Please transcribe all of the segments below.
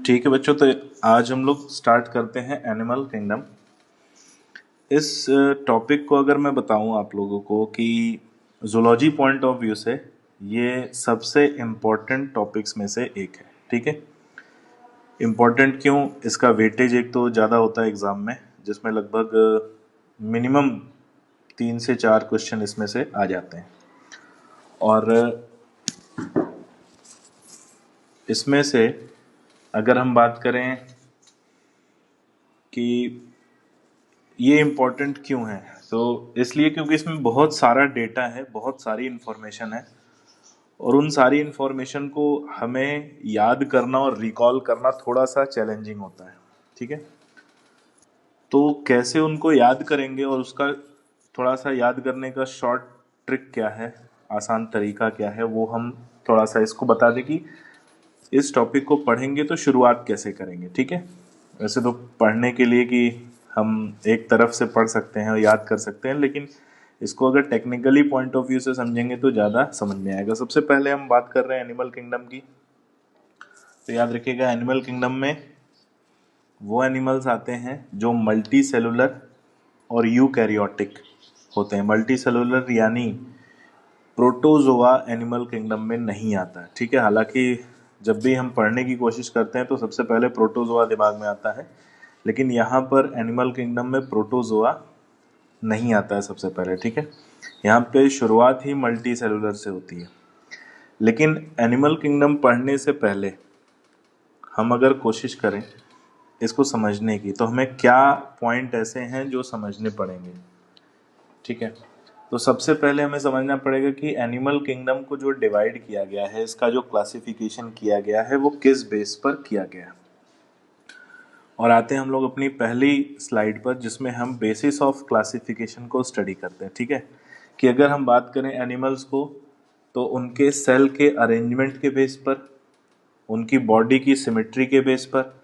ठीक है बच्चों, तो आज हम लोग स्टार्ट करते हैं एनिमल किंगडम। इस टॉपिक को अगर मैं बताऊं आप लोगों को कि जूलॉजी पॉइंट ऑफ व्यू से ये सबसे इम्पोर्टेंट टॉपिक्स में से एक है। ठीक है, इम्पोर्टेंट क्यों? इसका वेटेज एक तो ज़्यादा होता है एग्ज़ाम में, जिसमें लगभग मिनिमम 3 से 4 क्वेश्चन इसमें से आ जाते हैं। और इसमें से अगर हम बात करें कि ये इम्पोर्टेंट क्यों है, तो इसलिए क्योंकि इसमें बहुत सारा डेटा है, बहुत सारी इन्फॉर्मेशन है, और उन सारी इन्फॉर्मेशन को हमें याद करना और रिकॉल करना थोड़ा सा चैलेंजिंग होता है। ठीक है, तो कैसे उनको याद करेंगे और उसका थोड़ा सा याद करने का शॉर्ट ट्रिक क्या है, आसान तरीका क्या है, वो हम थोड़ा सा इसको बता दें कि इस टॉपिक को पढ़ेंगे तो शुरुआत कैसे करेंगे। ठीक है, वैसे तो पढ़ने के लिए कि हम एक तरफ से पढ़ सकते हैं और याद कर सकते हैं, लेकिन इसको अगर टेक्निकली पॉइंट ऑफ व्यू से समझेंगे तो ज़्यादा समझ में आएगा। सबसे पहले हम बात कर रहे हैं एनिमल किंगडम की। तो याद रखिएगा, एनिमल किंगडम में वो एनिमल्स आते हैं जो मल्टी सेलुलर और यूकैरियोटिक होते हैं। मल्टी सेलुलर यानी प्रोटोजोआ एनिमल किंगडम में नहीं आता है। ठीक है, हालांकि जब भी हम पढ़ने की कोशिश करते हैं तो सबसे पहले प्रोटोजोआ दिमाग में आता है, लेकिन यहाँ पर एनिमल किंगडम में प्रोटोजोआ नहीं आता है सबसे पहले। ठीक है, यहाँ पे शुरुआत ही मल्टी सेलुलर से होती है। लेकिन एनिमल किंगडम पढ़ने से पहले हम अगर कोशिश करें इसको समझने की, तो हमें क्या पॉइंट ऐसे हैं जो समझने पड़ेंगे। ठीक है, तो सबसे पहले हमें समझना पड़ेगा कि एनिमल किंगडम को जो डिवाइड किया गया है, इसका जो क्लासिफिकेशन किया गया है, वो किस बेस पर किया गया है। और आते हैं हम लोग अपनी पहली स्लाइड पर, जिसमें हम बेसिस ऑफ क्लासिफिकेशन को स्टडी करते हैं। ठीक है, कि अगर हम बात करें एनिमल्स को, तो उनके सेल के अरेंजमेंट के बेस पर, उनकी बॉडी की सिमेट्री के बेस पर,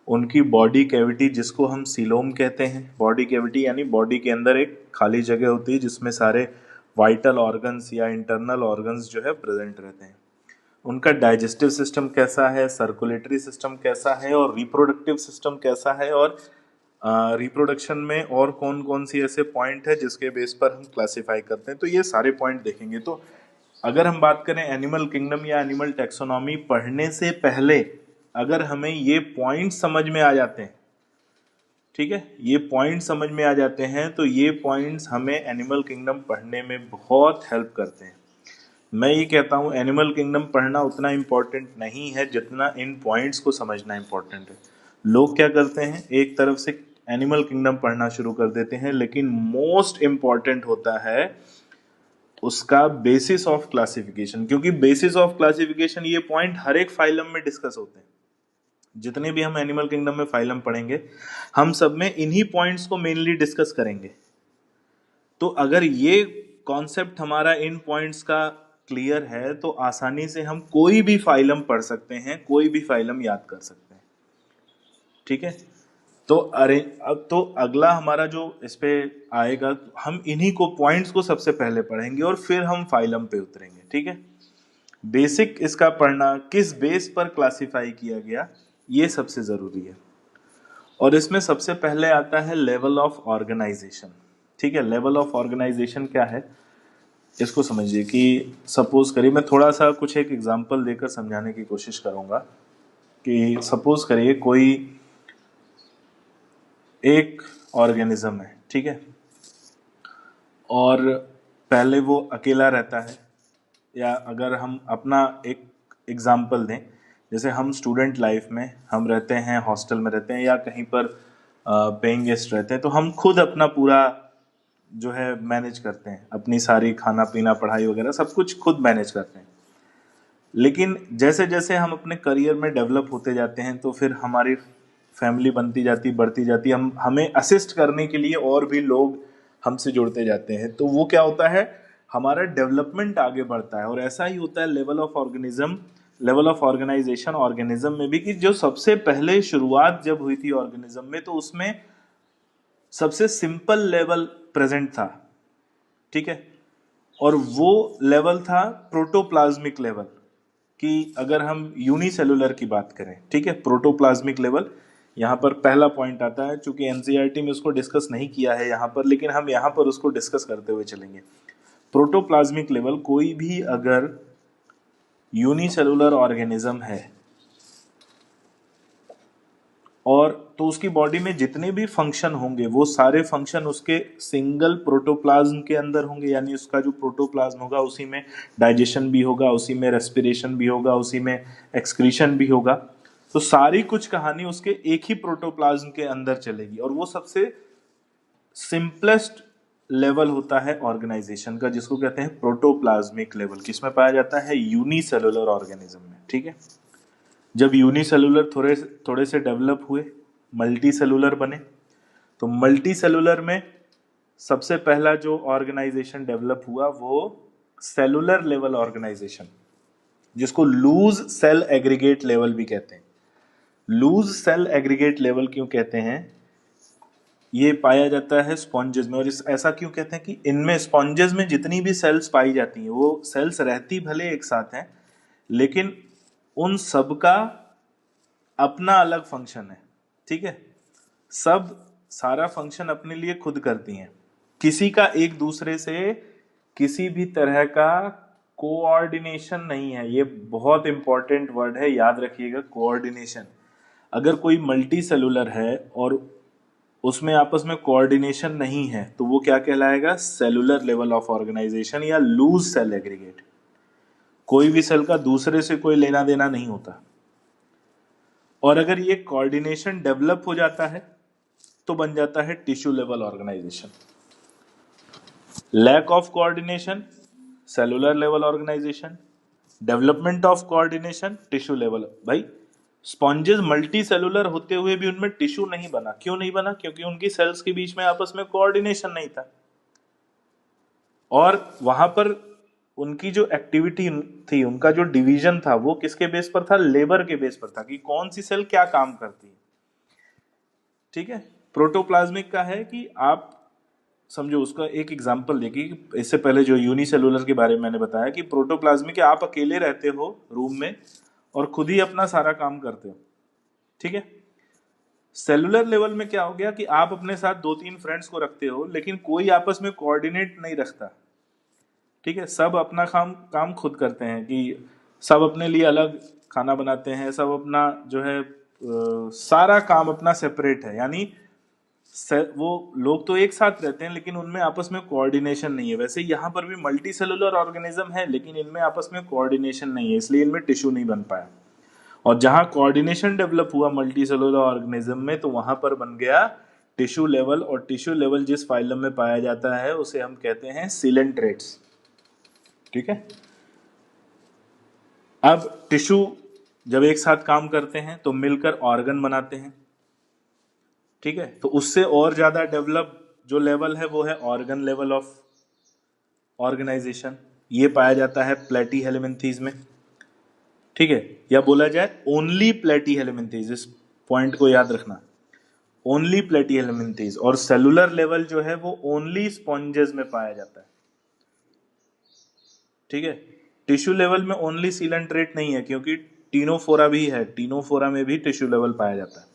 उनकी बॉडी कैविटी जिसको हम सीलोम कहते हैं, बॉडी कैविटी यानी बॉडी के अंदर एक खाली जगह होती है जिसमें सारे वाइटल ऑर्गन्स या इंटरनल ऑर्गन्स जो है प्रेजेंट रहते हैं। उनका डाइजेस्टिव सिस्टम कैसा है, सर्कुलेटरी सिस्टम कैसा है, और रिप्रोडक्टिव सिस्टम कैसा है, और रिप्रोडक्शन में और कौन कौन सी ऐसे पॉइंट है जिसके बेस पर हम क्लासिफाई करते हैं। तो ये सारे पॉइंट देखेंगे। तो अगर हम बात करें एनिमल किंगडम या एनिमल टैक्सोनॉमी पढ़ने से पहले, अगर हमें ये पॉइंट समझ में आ जाते हैं, ठीक है, ये पॉइंट समझ में आ जाते हैं, तो ये पॉइंट्स हमें एनिमल किंगडम पढ़ने में बहुत हेल्प करते हैं। मैं ये कहता हूँ एनिमल किंगडम पढ़ना उतना इम्पोर्टेंट नहीं है जितना इन पॉइंट्स को समझना इम्पोर्टेंट है। लोग क्या करते हैं, एक तरफ से एनिमल किंगडम पढ़ना शुरू कर देते हैं, लेकिन मोस्ट इम्पॉर्टेंट होता है उसका बेसिस ऑफ क्लासिफिकेशन, क्योंकि बेसिस ऑफ क्लासिफिकेशन ये पॉइंट हर एक फाइलम में डिस्कस होते हैं। जितने भी हम एनिमल किंगडम में फाइलम पढ़ेंगे, हम सब में इन्हीं पॉइंट्स को मेनली डिस्कस करेंगे। तो अगर ये कॉन्सेप्ट हमारा इन पॉइंट्स का क्लियर है, तो आसानी से हम कोई भी फाइलम पढ़ सकते हैं, कोई भी फाइलम याद कर सकते हैं। ठीक है, तो अरे अब तो अगला हमारा जो इस पे आएगा, हम इन्हीं को पॉइंट्स को सबसे पहले पढ़ेंगे और फिर हम फाइलम पे उतरेंगे। ठीक है, बेसिक इसका पढ़ना, किस बेस पर क्लासिफाई किया गया, ये सबसे जरूरी है। और इसमें सबसे पहले आता है लेवल ऑफ ऑर्गेनाइजेशन। ठीक है, लेवल ऑफ ऑर्गेनाइजेशन क्या है, इसको समझिए कि सपोज करिए, मैं थोड़ा सा कुछ एक एग्जांपल देकर समझाने की कोशिश करूंगा कि सपोज करिए कोई एक ऑर्गेनिज्म है। ठीक है, और पहले वो अकेला रहता है, या अगर हम अपना एक एग्जांपल दें, जैसे हम स्टूडेंट लाइफ में हम रहते हैं, हॉस्टल में रहते हैं या कहीं पर पेइंग गेस्ट रहते हैं, तो हम खुद अपना पूरा जो है मैनेज करते हैं, अपनी सारी खाना पीना पढ़ाई वगैरह सब कुछ खुद मैनेज करते हैं। लेकिन जैसे जैसे हम अपने करियर में डेवलप होते जाते हैं, तो फिर हमारी फैमिली बनती जाती, बढ़ती जाती, हम हमें असिस्ट करने के लिए और भी लोग हमसे जुड़ते जाते हैं। तो वो क्या होता है, हमारा डेवलपमेंट आगे बढ़ता है। और ऐसा ही होता है level of organism, level of organisation organism में भी, कि जो सबसे पहले शुरुआत जब हुई थी ऑर्गेनिज्म में, तो उसमें सबसे सिंपल लेवल प्रेजेंट था। ठीक है, और वो लेवल था प्रोटोप्लाज्मिक लेवल। कि अगर हम यूनिसेलुलर की बात करें, ठीक है, प्रोटोप्लाज्मिक लेवल यहाँ पर पहला पॉइंट आता है, चूंकि एनसीईआरटी में उसको डिस्कस नहीं किया है यहाँ पर, लेकिन हम यहाँ पर उसको डिस्कस करते हुए चलेंगे। प्रोटोप्लाज्मिक लेवल, कोई भी अगर यूनिसेलुलर ऑर्गेनिज्म है और तो उसकी बॉडी में जितने भी फंक्शन होंगे वो सारे फंक्शन उसके सिंगल प्रोटोप्लाज्म के अंदर होंगे, यानी उसका जो प्रोटोप्लाज्म होगा उसी में डाइजेशन भी होगा, उसी में रेस्पिरेशन भी होगा, उसी में एक्सक्रीशन भी होगा। तो सारी कुछ कहानी उसके एक ही प्रोटोप्लाज्म के अंदर चलेगी, और वो सबसे सिंपलेस्ट लेवल होता है ऑर्गेनाइजेशन का, जिसको कहते हैं प्रोटोप्लाज्मिक लेवल। किसमें पाया जाता है? यूनिसेलुलर ऑर्गेनिज्म में, ठीक है। जब यूनिसेलुलर थोड़े से डेवलप हुए, मल्टी सेलुलर बने, तो मल्टी सेलुलर में सबसे पहला जो ऑर्गेनाइजेशन डेवलप हुआ वो सेलुलर लेवल ऑर्गेनाइजेशन, जिसको लूज सेल एग्रीगेट लेवल भी कहते हैं। लूज सेल एग्रीगेट लेवल क्यों कहते हैं? ये पाया जाता है स्पॉन्जेस में। और ऐसा क्यों कहते हैं कि इनमें स्पॉन्जेस में जितनी भी सेल्स पाई जाती हैं, वो सेल्स रहती भले एक साथ हैं, लेकिन उन सब का अपना अलग फंक्शन है, ठीक है। सब सारा फंक्शन अपने लिए खुद करती हैं, किसी का एक दूसरे से किसी भी तरह का कोऑर्डिनेशन नहीं है। ये बहुत इंपॉर्टेंट वर्ड है, याद रखिएगा, कोऑर्डिनेशन। अगर कोई मल्टी सेलुलर है और उसमें आपस में कोऑर्डिनेशन नहीं है तो वो क्या कहलाएगा? सेलुलर लेवल ऑफ ऑर्गेनाइजेशन या लूज सेल एग्रीगेट। कोई भी सेल का दूसरे से कोई लेना देना नहीं होता। और अगर ये कोऑर्डिनेशन डेवलप हो जाता है तो बन जाता है tissue level organisation. Lack of coordination, cellular level organisation. Development of coordination, tissue level. भाई स्पॉन्जेस मल्टी सेलुलर होते हुए भी उनमें टिश्यू नहीं बना। क्यों नहीं बना? क्योंकि उनकी सेल्स के बीच में आपस में कोऑर्डिनेशन नहीं था, और वहां पर उनकी जो एक्टिविटी थी, उनका जो डिवीजन था, वो किसके बेस पर था? लेबर के बेस पर था, कि कौन सी सेल क्या काम करती है, ठीक है। प्रोटोप्लाज्मिक का है कि आप समझो, उसका एक एग्जांपल देखिए। इससे पहले जो यूनिसेलुलर के बारे में मैंने बताया कि प्रोटोप्लाज्मिक के आप अकेले रहते हो रूम में और खुद ही अपना सारा काम करते हो, ठीक है। सेलुलर लेवल में क्या हो गया कि आप अपने साथ 2-3 फ्रेंड्स को रखते हो, लेकिन कोई आपस में कोऑर्डिनेट नहीं रखता, ठीक है। सब अपना काम खुद करते हैं, कि सब अपने लिए अलग खाना बनाते हैं, सब अपना जो है सारा काम अपना सेपरेट है। यानी वो लोग तो एक साथ रहते हैं लेकिन उनमें आपस में कोऑर्डिनेशन नहीं है। वैसे यहाँ पर भी मल्टी सेलुलर ऑर्गेनिज्म है, लेकिन इनमें आपस में कोऑर्डिनेशन नहीं है, इसलिए इनमें टिश्यू नहीं बन पाया। और जहां कोऑर्डिनेशन डेवलप हुआ मल्टी सेलुलर ऑर्गेनिज्म में, तो वहां पर बन गया टिश्यू लेवल। और टिश्यू लेवल जिस फाइलम में पाया जाता है उसे हम कहते हैं सिलेंट्रेट्स, ठीक है। अब टिश्यू जब एक साथ काम करते हैं तो मिलकर ऑर्गन बनाते हैं, ठीक है। तो उससे और ज्यादा डेवलप जो लेवल है वो है ऑर्गन लेवल ऑफ ऑर्गेनाइजेशन। ये पाया जाता है प्लेटी हेलमिंथीज में, ठीक है। या बोला जाए ओनली प्लेटी हेलमिंथीज, इस पॉइंट को याद रखना, ओनली प्लेटी हेलमिंथीज। और सेलुलर लेवल जो है वो ओनली स्पॉन्जेस में पाया जाता है, ठीक है। टिश्यू लेवल में ओनली सीलेंट्रेट नहीं है, क्योंकि टीनोफोरा भी है, टीनोफोरा में भी टिश्यू लेवल पाया जाता है।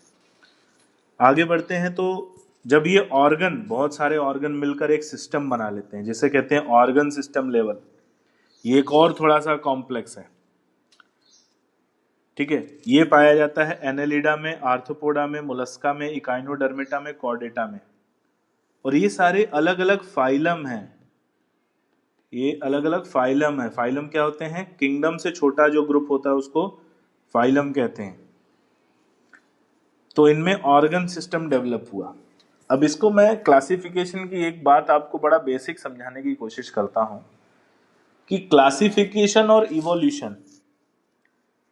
आगे बढ़ते हैं तो जब ये ऑर्गन, बहुत सारे ऑर्गन मिलकर एक सिस्टम बना लेते हैं, जिसे कहते हैं ऑर्गन सिस्टम लेवल। ये एक और थोड़ा सा कॉम्प्लेक्स है, ठीक है। ये पाया जाता है एनेलिडा में, आर्थ्रोपोडा में, मोलस्का में, इकाइनोडर्मिटा में, कॉर्डेटा में। और ये सारे अलग अलग फाइलम हैं, ये अलग अलग फाइलम है। फाइलम क्या होते हैं? किंगडम से छोटा जो ग्रुप होता है उसको फाइलम कहते हैं। तो इनमें ऑर्गन सिस्टम डेवलप हुआ। अब इसको मैं क्लासिफिकेशन की एक बात आपको बड़ा बेसिक समझाने की कोशिश करता हूं कि क्लासिफिकेशन और इवोल्यूशन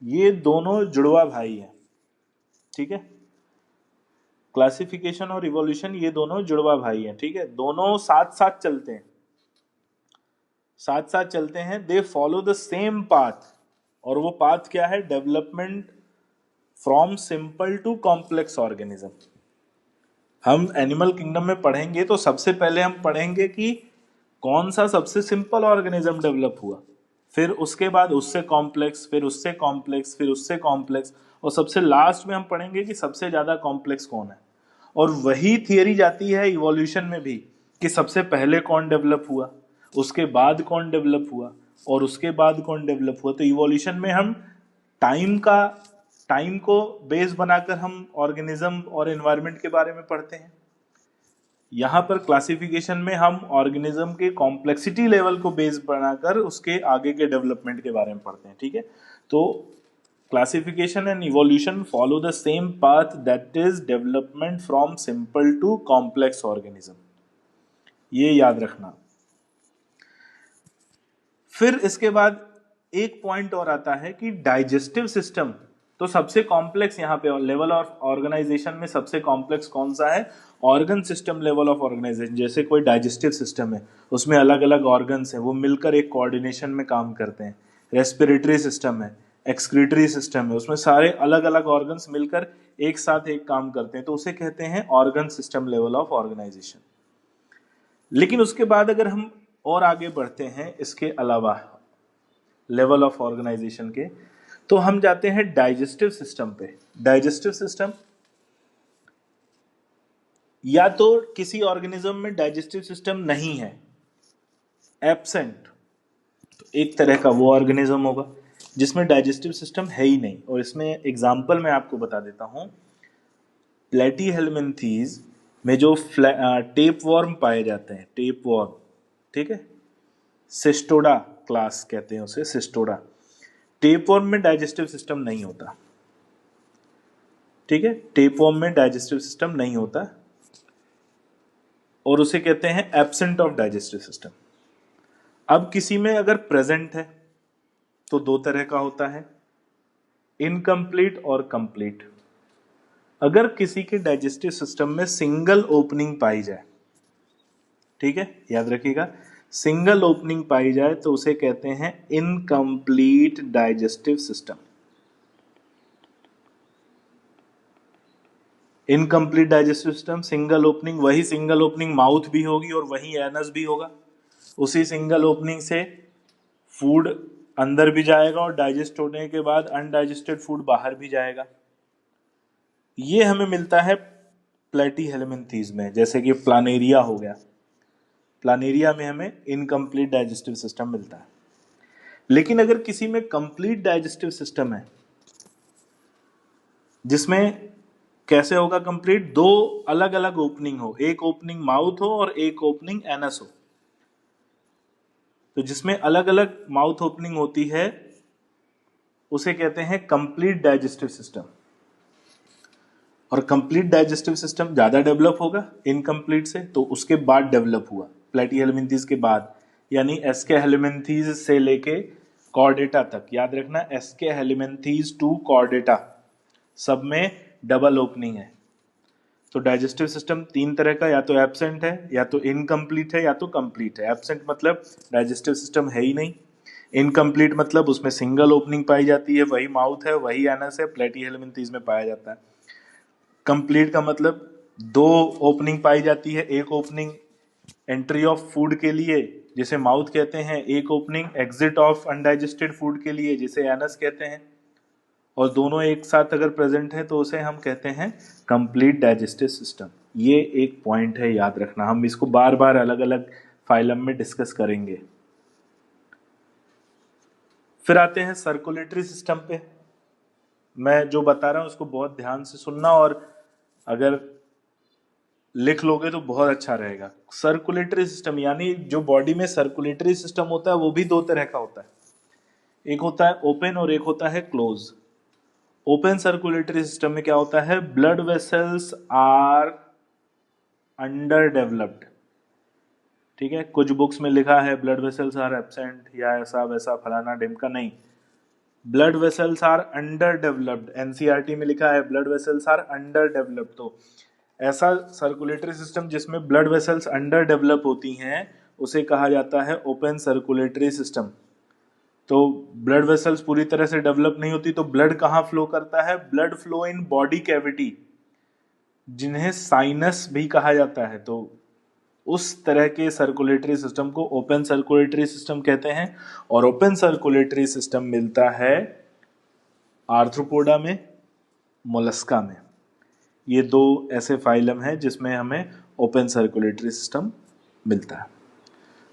ये दोनों जुड़वा भाई हैं, ठीक है। क्लासिफिकेशन और इवोल्यूशन ये दोनों जुड़वा भाई हैं, ठीक है। दोनों साथ साथ चलते हैं, साथ साथ चलते हैं। They follow the same path. और वो पाथ क्या है? Development from simple to complex organism. हम एनिमल किंगडम में पढ़ेंगे तो सबसे पहले हम पढ़ेंगे कि कौन सा सबसे सिंपल ऑर्गेनिज्म डेवलप हुआ, फिर उसके बाद उससे कॉम्प्लेक्स, फिर उससे कॉम्प्लेक्स, फिर उससे कॉम्प्लेक्स, और सबसे लास्ट में हम पढ़ेंगे कि सबसे ज्यादा कॉम्प्लेक्स कौन है। और वही थियरी जाती है इवोल्यूशन में भी, कि सबसे पहले कौन डेवलप हुआ, उसके बाद कौन डेवलप हुआ, और उसके बाद कौन डेवलप हुआ। तो इवोल्यूशन में हम टाइम का टाइम को बेस बनाकर हम ऑर्गेनिज्म और एनवायरनमेंट के बारे में पढ़ते हैं। यहाँ पर क्लासिफिकेशन में हम ऑर्गेनिज्म के कॉम्प्लेक्सिटी लेवल को बेस बनाकर उसके आगे के डेवलपमेंट के बारे में पढ़ते हैं। ठीक है, तो classification and evolution follow the same path, that is development from simple to complex organism, ये याद रखना। फिर इसके बाद एक पॉइंट और आता है कि डाइजेस्टिव सिस्टम। तो सबसे कॉम्प्लेक्स यहाँ पे लेवल ऑफ ऑर्गेनाइजेशन में सबसे कॉम्प्लेक्स कौन सा है? Organ system level of organisation. जैसे कोई डाइजेस्टिव सिस्टम है, उसमें अलग अलग ऑर्गन्स हैं, वो मिलकर एक कोऑर्डिनेशन में काम करते हैं। रेस्पिरेटरी सिस्टम है, एक्सक्रीटरी सिस्टम है, उसमें सारे अलग अलग ऑर्गन्स मिलकर एक साथ एक काम करते हैं, तो उसे कहते हैं organ system level of organisation. लेकिन उसके बाद अगर हम और आगे बढ़ते हैं इसके अलावा लेवल ऑफ ऑर्गेनाइजेशन के, तो हम जाते हैं डाइजेस्टिव सिस्टम पे। डाइजेस्टिव सिस्टम, या तो किसी ऑर्गेनिज्म में डाइजेस्टिव सिस्टम नहीं है, एब्सेंट, तो एक तरह का वो ऑर्गेनिज्म होगा जिसमें डाइजेस्टिव सिस्टम है ही नहीं। और इसमें एग्जांपल मैं आपको बता देता हूं, प्लेटीहेल्मिन्थीज में जो टेप वॉर्म पाए जाते हैं, टेप वॉर्म, ठीक है, सिस्टोडा क्लास कहते हैं उसे, सिस्टोडा। टेप वॉर्म में डाइजेस्टिव सिस्टम नहीं होता, ठीक है, टेप वॉर्म में डाइजेस्टिव सिस्टम नहीं होता, और उसे कहते हैं एब्सेंट ऑफ डाइजेस्टिव सिस्टम। अब किसी में अगर प्रेजेंट है तो दो तरह का होता है, इनकम्प्लीट और कंप्लीट। अगर किसी के डाइजेस्टिव सिस्टम में सिंगल ओपनिंग पाई जाए, ठीक है, याद रखिएगा, सिंगल ओपनिंग पाई जाए तो उसे कहते हैं incomplete digestive system. Incomplete digestive system, single opening, वही सिंगल ओपनिंग माउथ भी होगी और वही एनस भी होगा। उसी सिंगल ओपनिंग से फूड अंदर भी जाएगा और डाइजेस्ट होने के बाद अनडाइजेस्टेड फूड बाहर भी जाएगा। ये हमें मिलता है प्लेटीहेल्मिन्थीज में, जैसे कि प्लानेरिया हो गया। प्लानेरिया में हमें इनकम्प्लीट डाइजेस्टिव सिस्टम मिलता है। लेकिन अगर किसी में कंप्लीट डाइजेस्टिव सिस्टम है, जिसमें कैसे होगा कंप्लीट? दो अलग अलग ओपनिंग हो, एक ओपनिंग माउथ हो और एक ओपनिंग एनस हो। तो जिसमें अलग अलग माउथ ओपनिंग होती है उसे कहते हैं कंप्लीट डाइजेस्टिव सिस्टम। और कंप्लीट डाइजेस्टिव सिस्टम ज्यादा डेवलप होगा इनकम्प्लीट से, तो उसके बाद डेवलप हुआ प्लेटीहेल्मिन्थीज के बाद, यानी एस्केहेल्मिन्थीज से लेके कॉर्डेटा तक। याद रखना, एस्केहेल्मिन्थीज टू कॉर्डेटा सब में डबल ओपनिंग है। तो डाइजेस्टिव सिस्टम तीन तरह का, या तो एब्सेंट है, या तो इनकम्प्लीट है, या तो कंप्लीट है। एब्सेंट मतलब डाइजेस्टिव सिस्टम है ही नहीं, इनकम्प्लीट मतलब उसमें सिंगल ओपनिंग पाई जाती है, वही माउथ है, वही एनस है, प्लेटीहेल्मिन्थीज में पाया जाता है। कंप्लीट का मतलब दो ओपनिंग पाई जाती है, एक ओपनिंग एंट्री ऑफ फूड के लिए जिसे माउथ कहते हैं, एक opening exit of undigested food के लिए जिसे एनस कहते हैं, और दोनों एक साथ अगर प्रेजेंट है तो उसे हम कहते हैं कंप्लीट डाइजेस्टिव सिस्टम। ये एक पॉइंट है, याद रखना। हम इसको बार बार अलग अलग फाइलम में डिस्कस करेंगे। फिर आते हैं सर्कुलेटरी सिस्टम पे। मैं जो बता रहा हूं उसको बहुत ध्यान से सुनना, और अगर लिख लोगे तो बहुत अच्छा रहेगा। सर्कुलेटरी सिस्टम यानी जो बॉडी में सर्कुलेटरी सिस्टम होता है वो भी दो तरह का होता है, एक होता है ओपन और एक होता है क्लोज। ओपन सर्कुलेटरी सिस्टम में क्या होता है? Blood vessels are underdeveloped, ठीक है। कुछ बुक्स में लिखा है ब्लड वेसल्स आर एब्सेंट या ऐसा वैसा फलाना ढिमका, नहीं, blood vessels are underdeveloped. NCERT में लिखा है blood vessels are underdeveloped. तो ऐसा सर्कुलेटरी सिस्टम जिसमें ब्लड वेसल्स अंडर डेवलप होती हैं उसे कहा जाता है ओपन सर्कुलेटरी सिस्टम। तो ब्लड वेसल्स पूरी तरह से डेवलप नहीं होती, तो ब्लड कहाँ फ्लो करता है? Blood flow in body cavity, जिन्हें साइनस भी कहा जाता है। तो उस तरह के सर्कुलेटरी सिस्टम को ओपन सर्कुलेटरी सिस्टम कहते हैं। और ओपन सर्कुलेटरी सिस्टम मिलता है आर्थ्रोपोडा में, मोलस्का में। ये दो ऐसे फाइलम हैं जिसमें हमें ओपन सर्कुलेटरी सिस्टम मिलता है।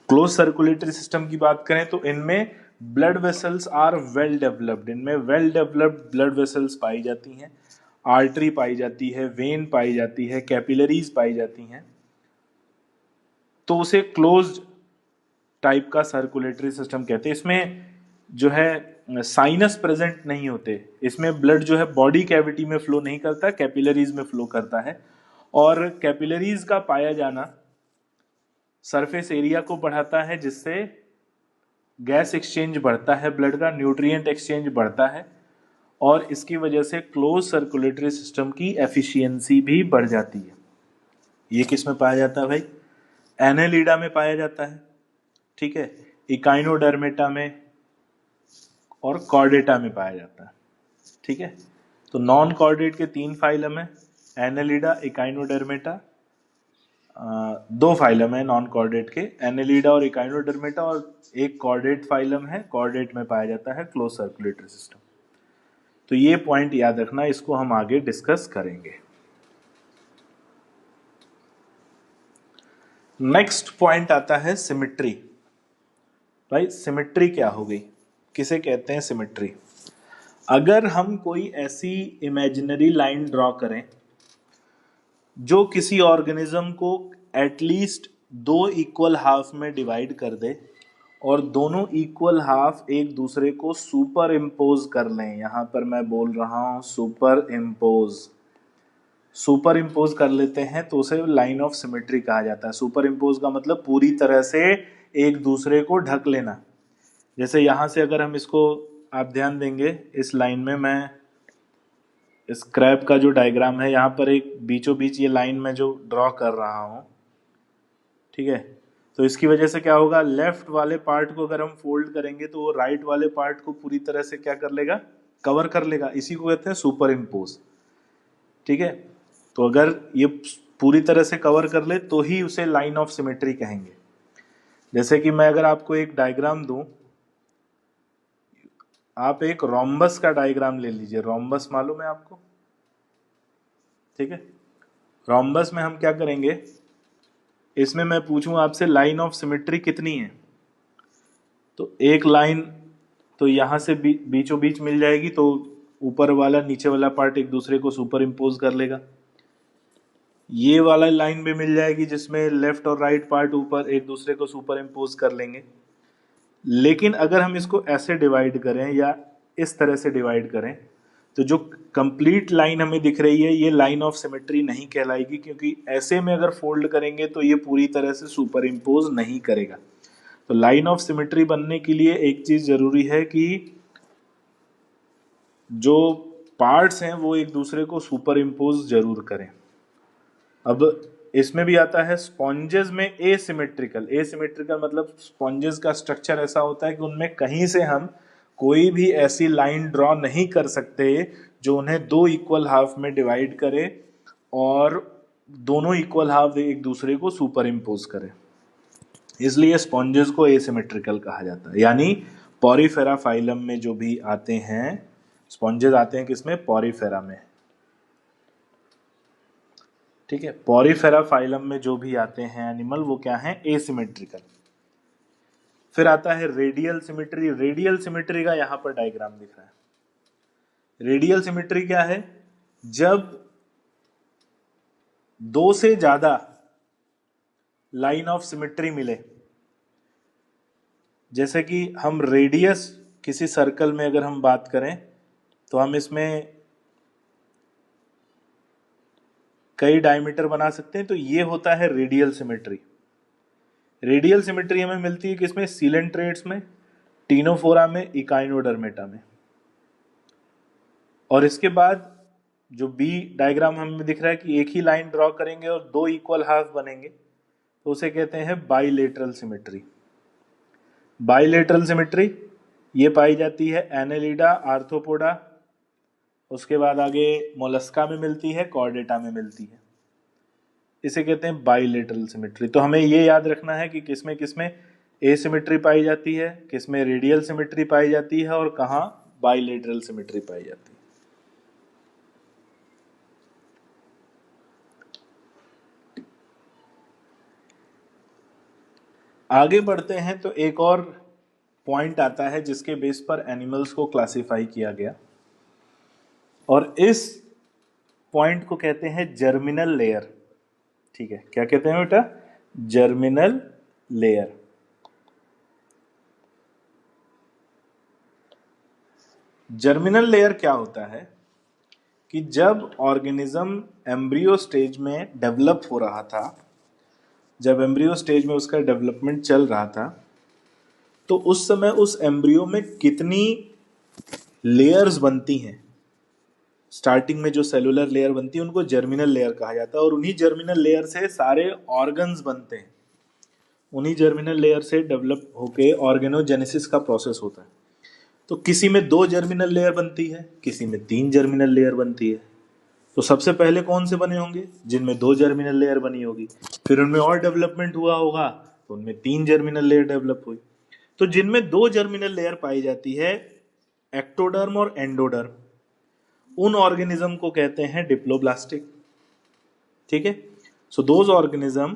क्लोज सर्कुलेटरी सिस्टम की बात करें तो इनमें blood vessels are well developed, इनमें वेल डेवलप्ड ब्लड वेसल्स पाई जाती हैं, आर्टरी पाई जाती है, वेन पाई जाती है, कैपिलरीज पाई जाती हैं, तो उसे क्लोज्ड टाइप का सर्कुलेटरी सिस्टम कहते हैं। इसमें जो है साइनस प्रेजेंट नहीं होते, इसमें ब्लड जो है बॉडी कैविटी में फ्लो नहीं करता, कैपिलरीज में फ्लो करता है। और कैपिलरीज का पाया जाना सरफेस एरिया को बढ़ाता है, जिससे गैस एक्सचेंज बढ़ता है, ब्लड का न्यूट्रिएंट एक्सचेंज बढ़ता है, और इसकी वजह से क्लोज सर्कुलेटरी सिस्टम की एफिशिएंसी भी बढ़ जाती है। ये किस में पाया जाता है भाई? एनेलिडा में पाया जाता है, ठीक है, इकाइनोडर्मेटा में और कॉर्डेटा में पाया जाता है, ठीक है। तो नॉन कॉर्डेट के 3 फाइलम है, एनेलिडा, इकाइनोडर्मेटा। दो फाइलम है नॉन कॉर्डेट के, एनेलिडा और इकाइनोडर्मेटा, और एक कॉर्डेट फाइलम है, कॉर्डेट में पाया जाता है क्लोज सर्कुलेटरी सिस्टम। तो ये पॉइंट याद रखना, इसको हम आगे डिस्कस करेंगे। नेक्स्ट पॉइंट आता है सिमेट्री। भाई सिमेट्री क्या हो गई, किसे कहते हैं सिमेट्री? अगर हम कोई ऐसी इमेजिनरी लाइन ड्रॉ करें जो किसी ऑर्गेनिज्म को एटलीस्ट 2 इक्वल हाफ में डिवाइड कर दे, और दोनों इक्वल हाफ एक दूसरे को सुपर इम्पोज कर लें, यहां पर मैं बोल रहा हूं सुपर इम्पोज, सुपर इम्पोज कर लेते हैं, तो उसे लाइन ऑफ सिमेट्री कहा जाता है। सुपर इम्पोज का मतलब पूरी तरह से एक दूसरे को ढक लेना। जैसे यहां से अगर हम इसको, आप ध्यान देंगे इस लाइन में, मैं स्क्रैप का जो डायग्राम है यहाँ पर एक बीचों बीच ये लाइन में जो ड्रॉ कर रहा हूँ, ठीक है, तो इसकी वजह से क्या होगा, लेफ्ट वाले पार्ट को अगर हम फोल्ड करेंगे तो वो राइट वाले पार्ट को पूरी तरह से क्या कर लेगा, कवर कर लेगा। इसी को कहते हैं सुपर इम्पोज, ठीक है। तो अगर ये पूरी तरह से कवर कर ले तो ही उसे लाइन ऑफ सिमेट्री कहेंगे। जैसे कि मैं अगर आपको एक डायग्राम दूं, आप एक रोम्बस का डायग्राम ले लीजिए, रोम्बस मालूम है आपको, ठीक है। रोम्बस में हम क्या करेंगे, इसमें मैं पूछूं आपसे लाइन ऑफ सिमेट्री कितनी है, तो एक लाइन तो यहां से बीचों बीच मिल जाएगी, तो ऊपर वाला नीचे वाला पार्ट एक दूसरे को सुपर इम्पोज कर लेगा। ये वाला लाइन भी मिल जाएगी जिसमें लेफ्ट और राइट पार्ट ऊपर एक दूसरे को सुपर इम्पोज कर लेंगे। लेकिन अगर हम इसको ऐसे डिवाइड करें या इस तरह से डिवाइड करें, तो जो कंप्लीट लाइन हमें दिख रही है ये लाइन ऑफ सिमेट्री नहीं कहलाएगी, क्योंकि ऐसे में अगर फोल्ड करेंगे तो ये पूरी तरह से सुपर इम्पोज नहीं करेगा। तो लाइन ऑफ सिमेट्री बनने के लिए एक चीज जरूरी है कि जो पार्ट्स हैं वो एक दूसरे को सुपर इम्पोज जरूर करें। अब इसमें भी आता है स्पॉन्जेस में एसिमेट्रिकल। एसिमेट्रिकल मतलब स्पॉन्जेस का स्ट्रक्चर ऐसा होता है कि उनमें कहीं से हम कोई भी ऐसी लाइन ड्रॉ नहीं कर सकते जो उन्हें 2 इक्वल हाफ में डिवाइड करे और दोनों इक्वल हाफ एक दूसरे को सुपर इम्पोज करे, इसलिए स्पॉन्जेस को एसिमेट्रिकल कहा जाता है। यानी पॉरीफेरा फाइलम में जो भी आते हैं स्पॉन्जेस, आते हैं किसमें, पॉरीफेरा में, ठीक है। पॉरीफेरा फाइलम में जो भी आते हैं एनिमल वो क्या है, एसिमेट्रिकल। फिर आता है रेडियल सिमेट्री। रेडियल सिमेट्री का यहां पर डायग्राम दिख रहा है। रेडियल सिमेट्री क्या है, जब 2 से ज्यादा लाइन ऑफ सिमेट्री मिले, जैसे कि हम रेडियस किसी सर्कल में अगर हम बात करें तो हम इसमें कई डायमीटर बना सकते हैं, तो ये होता है रेडियल सिमेट्री। रेडियल सिमेट्री हमें मिलती है किसमें, सीलेंट्रेट्स में, टीनोफोरा में, इकाइनोडर्मेटा में। और इसके बाद जो बी डायग्राम हमें दिख रहा है कि एक ही लाइन ड्रॉ करेंगे और 2 इक्वल हाफ बनेंगे, तो उसे कहते हैं बाइलेटरल सिमेट्री। बाइलेटरल सिमेट्री ये पाई जाती है एनेलिडा, आर्थ्रोपोडा, उसके बाद आगे मोलस्का में मिलती है, कॉर्डेटा में मिलती है। इसे कहते हैं बाइलेटरल सिमेट्री। तो हमें ये याद रखना है कि किसमें किसमें एसिमेट्री पाई जाती है, किसमें रेडियल सिमेट्री पाई जाती है और कहाँ बाइलेटरल सिमेट्री पाई जाती है। आगे बढ़ते हैं तो एक और पॉइंट आता है जिसके बेस पर एनिमल्स को क्लासिफाई किया गया, और इस पॉइंट को कहते हैं जर्मिनल लेयर। ठीक है, क्या कहते हैं बेटा? Germinal layer. जर्मिनल लेयर क्या होता है कि जब ऑर्गेनिज्म एम्ब्रियो स्टेज में डेवलप हो रहा था, जब एम्ब्रियो स्टेज में उसका डेवलपमेंट चल रहा था, तो उस समय उस एम्ब्रियो में कितनी लेयर्स बनती हैं। स्टार्टिंग में जो सेलुलर लेयर बनती है उनको जर्मिनल लेयर कहा जाता है, और उन्हीं जर्मिनल लेयर से सारे ऑर्गन्स बनते हैं। उन्हीं जर्मिनल लेयर से डेवलप होके ऑर्गेनोजेनेसिस का प्रोसेस होता है। तो किसी में 2 जर्मिनल लेयर बनती है, किसी में 3 जर्मिनल लेयर बनती है। तो सबसे पहले कौन से बने होंगे? जिनमें 2 जर्मिनल लेयर बनी होगी, फिर उनमें और डेवलपमेंट हुआ होगा तो उनमें 3 जर्मिनल लेयर डेवलप हुई। तो जिनमें 2 जर्मिनल लेयर पाई जाती है, एक्टोडर्म और एंडोडर्म, उन ऑर्गेनिज्म को कहते हैं डिप्लोब्लास्टिक। ठीक है, so those organism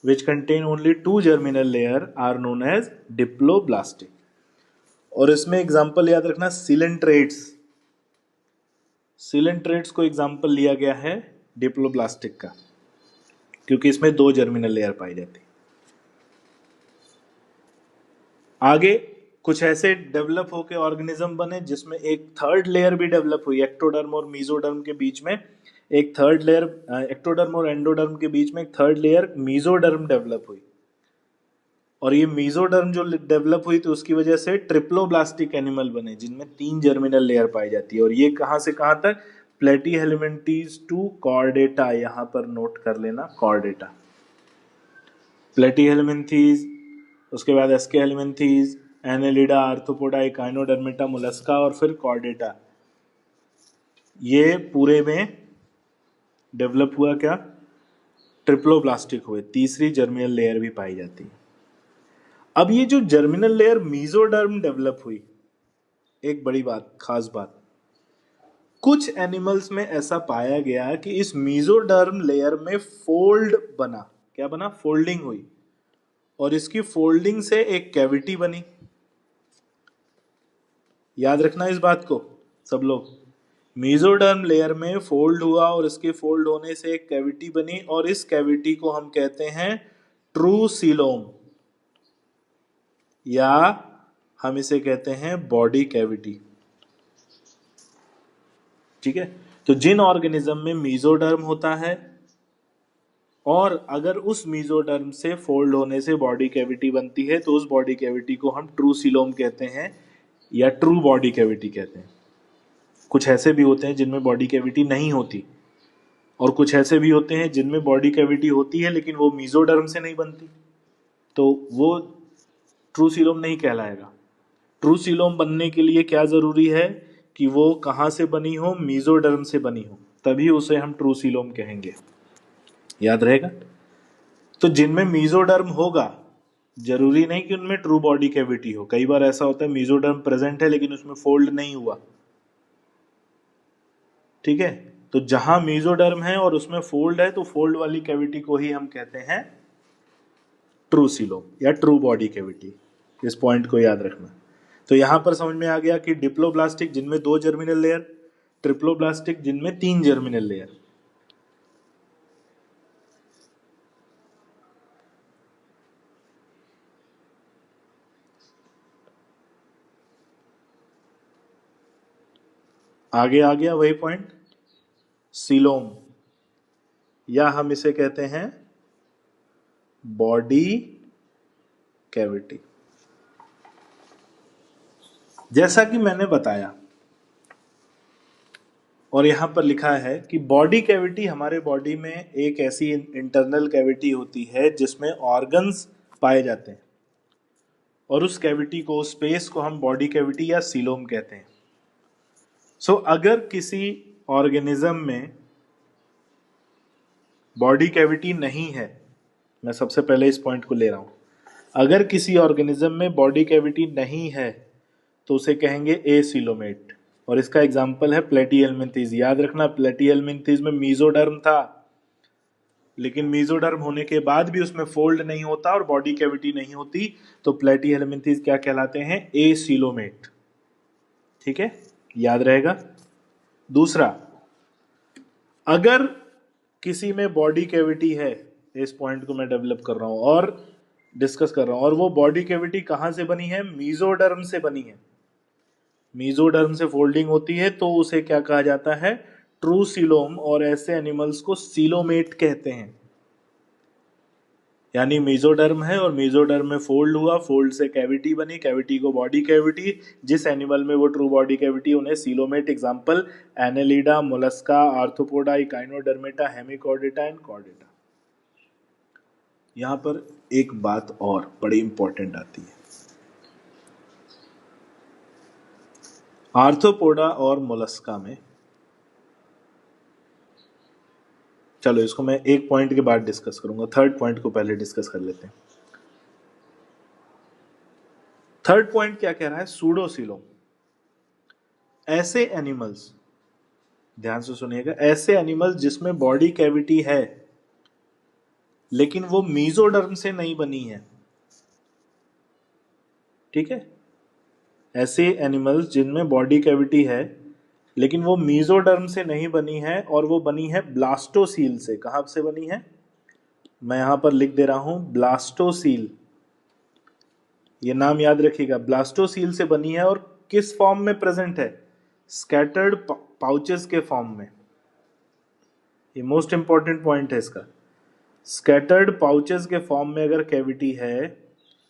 which contain only 2 germinal layer are known as diploblastic। और इसमें एग्जांपल याद रखना, सिलेंट्रेट्स। सिलेंट्रेट्स को एग्जांपल लिया गया है डिप्लोब्लास्टिक का, क्योंकि इसमें 2 जर्मिनल लेयर पाई जाती। आगे कुछ ऐसे डेवलप होके ऑर्गेनिज्म बने जिसमें एक थर्ड लेयर भी डेवलप हुई, एक्टोडर्म और मीजोडर्म के बीच में एक थर्ड लेयर, एक्टोडर्म और एंडोडर्म के बीच में एक थर्ड लेयर मीजोडर्म डेवलप हुई। और ये मीजोडर्म जो डेवलप हुई तो उसकी वजह से ट्रिप्लोब्लास्टिक एनिमल बने जिनमें 3 जर्मिनल लेयर पाई जाती है। और ये कहां से कहां तक? प्लेटीहेलमिन्थीज टू कॉर्डेटा, यहां पर नोट कर लेना, कॉर्डेटा। प्लेटीहेलमिन्थीज, उसके बाद एस्केहेलमिन्थीज, एनेलिडा, आर्थ्रोपोडा, इकाइनोडर्मेटा, मोलस्का और फिर कॉर्डेटा, ये पूरे में डेवलप हुआ क्या? ट्रिप्लोब्लास्टिक हुए। तीसरी जर्मिनल लेयर भी पाई जाती है। अब ये जो जर्मिनल लेयर मीजोडर्म डेवलप हुई, एक बड़ी बात, खास बात, कुछ एनिमल्स में ऐसा पाया गया कि इस मीजोडर्म लेयर में फोल्ड बना। क्या बना? फोल्डिंग हुई, और इसकी फोल्डिंग से एक कैविटी बनी। याद रखना इस बात को सब लोग, मीजोडर्म लेयर में फोल्ड हुआ और इसके फोल्ड होने से एक कैविटी बनी, और इस कैविटी को हम कहते हैं ट्रू सीलोम, या हम इसे कहते हैं बॉडी कैविटी। ठीक है, तो जिन ऑर्गेनिज्म में मीजोडर्म होता है और अगर उस मीजोडर्म से फोल्ड होने से बॉडी कैविटी बनती है, तो उस बॉडी कैविटी को हम ट्रू सीलोम कहते हैं या ट्रू बॉडी कैविटी कहते हैं। कुछ ऐसे भी होते हैं जिनमें बॉडी कैविटी नहीं होती, और कुछ ऐसे भी होते हैं जिनमें बॉडी कैविटी होती है लेकिन वो मीजोडर्म से नहीं बनती, तो वो ट्रू सीलोम नहीं कहलाएगा। ट्रू सीलोम बनने के लिए क्या जरूरी है कि वो कहां से बनी हो? मीजोडर्म से बनी हो, तभी उसे हम ट्रू सीलोम कहेंगे। याद रहेगा? तो जिनमें मीजोडर्म होगा, जरूरी नहीं कि उनमें ट्रू बॉडी कैविटी हो। कई बार ऐसा होता है मीजोडर्म प्रेजेंट है लेकिन उसमें फोल्ड नहीं हुआ। ठीक है, तो जहां मीजोडर्म है और उसमें फोल्ड है, तो फोल्ड वाली कैविटी को ही हम कहते हैं ट्रू सीलोम या ट्रू बॉडी कैविटी। इस पॉइंट को याद रखना। तो यहां पर समझ में आ गया कि डिप्लोब्लास्टिक जिनमें 2 जर्मिनल लेयर, ट्रिप्लोब्लास्टिक जिनमें 3 जर्मिनल लेयर। आगे आ गया वही पॉइंट, सीलोम, या हम इसे कहते हैं बॉडी कैविटी। जैसा कि मैंने बताया और यहां पर लिखा है कि बॉडी कैविटी हमारे बॉडी में एक ऐसी इंटरनल कैविटी होती है जिसमें ऑर्गन्स पाए जाते हैं, और उस कैविटी को, स्पेस को हम बॉडी कैविटी या सीलोम कहते हैं। सो अगर किसी ऑर्गेनिज्म में बॉडी कैविटी नहीं है, मैं सबसे पहले इस पॉइंट को ले रहा हूं, अगर किसी ऑर्गेनिज्म में बॉडी कैविटी नहीं है तो उसे कहेंगे एसिलोमेट। और इसका एग्जांपल है प्लेटिहेल्मिन्थेस। याद रखना, प्लेटिहेल्मिन्थेस में मीजोडर्म था, लेकिन मीजोडर्म होने के बाद भी उसमें फोल्ड नहीं होता और बॉडी कैविटी नहीं होती, तो प्लेटिहेल्मिन्थेस क्या कहलाते हैं? एसिलोमेट। ठीक है, याद रहेगा। दूसरा, अगर किसी में बॉडी कैविटी है, इस पॉइंट को मैं डेवलप कर रहा हूं और डिस्कस कर रहा हूं, और वो बॉडी कैविटी कहां से बनी है? मीजोडर्म से बनी है। मीजोडर्म से फोल्डिंग होती है तो उसे क्या कहा जाता है? True coelom. और ऐसे एनिमल्स को सीलोमेट कहते हैं। यानी मीजोडर्म है और मीजोडर्म में फोल्ड हुआ, फोल्ड से कैविटी बनी, कैविटी को बॉडी कैविटी, जिस एनिमल में वो ट्रू बॉडी कैविटी उन्हें coelomate. Example Annelida, Mollusca, arthropoda, Echinodermata, Hemichordata and Chordata. यहां पर एक बात और बड़ी इंपॉर्टेंट आती है, आर्थ्रोपोडा और मोलस्का में, चलो इसको मैं एक पॉइंट के बाद डिस्कस करूंगा, थर्ड पॉइंट को पहले डिस्कस कर लेते हैं। थर्ड पॉइंट क्या कह रहा है? सूडोसीलोम। ऐसे एनिमल्स, ध्यान से सुनिएगा, ऐसे एनिमल्स जिसमें बॉडी कैविटी है लेकिन वो मीजोडर्म से नहीं बनी है। ठीक है, ऐसे एनिमल्स जिनमें बॉडी कैविटी है लेकिन वो मीजोडर्म से नहीं बनी है और वो बनी है ब्लास्टोसील से। कहां से बनी है? मैं यहां पर लिख दे रहा हूं, ब्लास्टोसील। ये नाम याद रखिएगा, ब्लास्टोसील से बनी है। और किस फॉर्म में प्रेजेंट है? स्कैटर्ड पाउचेस के फॉर्म में। ये मोस्ट इंपॉर्टेंट पॉइंट है इसका। स्कैटर्ड पाउचेस के फॉर्म में अगर कैविटी है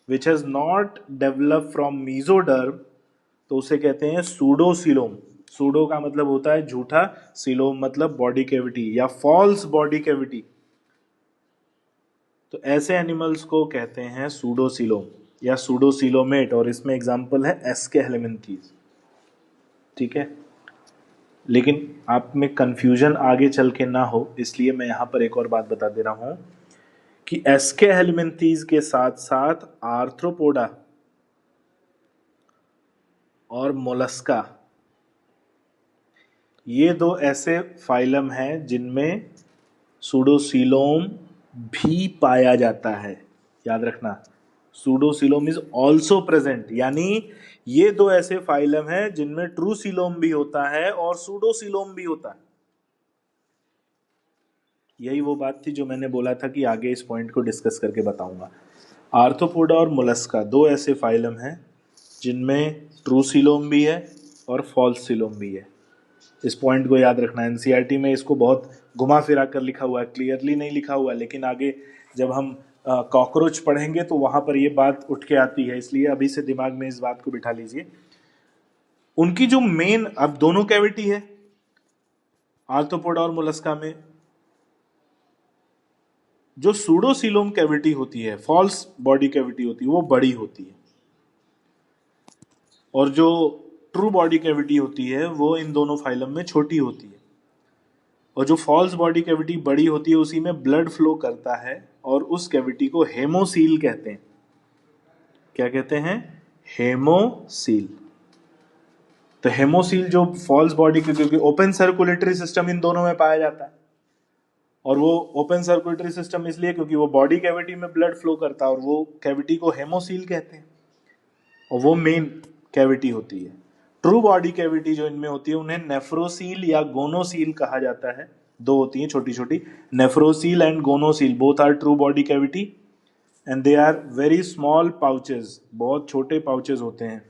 which has not develop from mesoderm, तो उसे कहते हैं सूडोसीलोम। सूडो का मतलब होता है झूठा, सीलोम मतलब बॉडी कैविटी या फॉल्स बॉडी कैविटी। तो ऐसे एनिमल्स को कहते हैं सूडोसीलोम या सूडोसीलोमेट। और इसमें एग्जांपल है एस्केहेलमिन्थेस। ठीक है, लेकिन आप में कंफ्यूजन आगे चल के ना हो इसलिए मैं यहां पर एक और बात बता दे रहा हूं कि एस्केहेलमिन्थेस के साथ साथ आर्थ्रोपोडा और मोलस्का, ये दो ऐसे फाइलम हैं जिनमें सूडोसीलोम भी पाया जाता है। याद रखना, सूडोसीलोम इज ऑल्सो प्रेजेंट। यानी ये दो ऐसे फाइलम हैं जिनमें ट्रू सीलोम भी होता है और सूडोसीलोम भी होता है। यही वो बात थी जो मैंने बोला था कि आगे इस पॉइंट को डिस्कस करके बताऊंगा। आर्थ्रोपोडा और मोलस्का दो ऐसे फाइलम हैं जिनमें ट्रू सीलोम भी है और फॉल्स सीलोम भी है। इस पॉइंट को याद रखना। एनसीईआरटी में इसको बहुत घुमा फिरा कर लिखा हुआ है, क्लियरली नहीं लिखा हुआ है, लेकिन आगे जब हम कॉकरोच पढ़ेंगे तो वहां पर ये बात उठ के आती है, इसलिए अभी से दिमाग में इस बात को बिठा लीजिए। उनकी जो मेन, अब दोनों कैविटी है आर्थ्रोपोडा और मोलस्का में, जो सूडोसीलोम कैविटी होती है, फॉल्स बॉडी कैविटी होती है, वो बड़ी होती है, और जो ट्रू बॉडी कैविटी होती है वो इन दोनों फाइलम में छोटी होती है। और जो फॉल्स बॉडी कैविटी बड़ी होती है उसी में ब्लड फ्लो करता है और उस कैविटी को हेमोसील कहते हैं। क्या कहते हैं? हेमोसील। तो हेमोसील जो फॉल्स बॉडी की, क्योंकि ओपन सर्कुलेटरी सिस्टम इन दोनों में पाया जाता है, और वो ओपन सर्कुलेटरी सिस्टम इसलिए क्योंकि वो बॉडी कैविटी में ब्लड फ्लो करता है और वो कैविटी को हेमोसील कहते हैं, और वो मेन कैविटी होती है। ट्रू बॉडी कैविटी जो इनमें होती है उन्हें नेफ्रोसील या गोनोसील कहा जाता है। दो होती हैं छोटी छोटी, nephrocoel and gonocoel, both are true body cavity and they are very small pouches, बहुत छोटे पाउचेस होते हैं।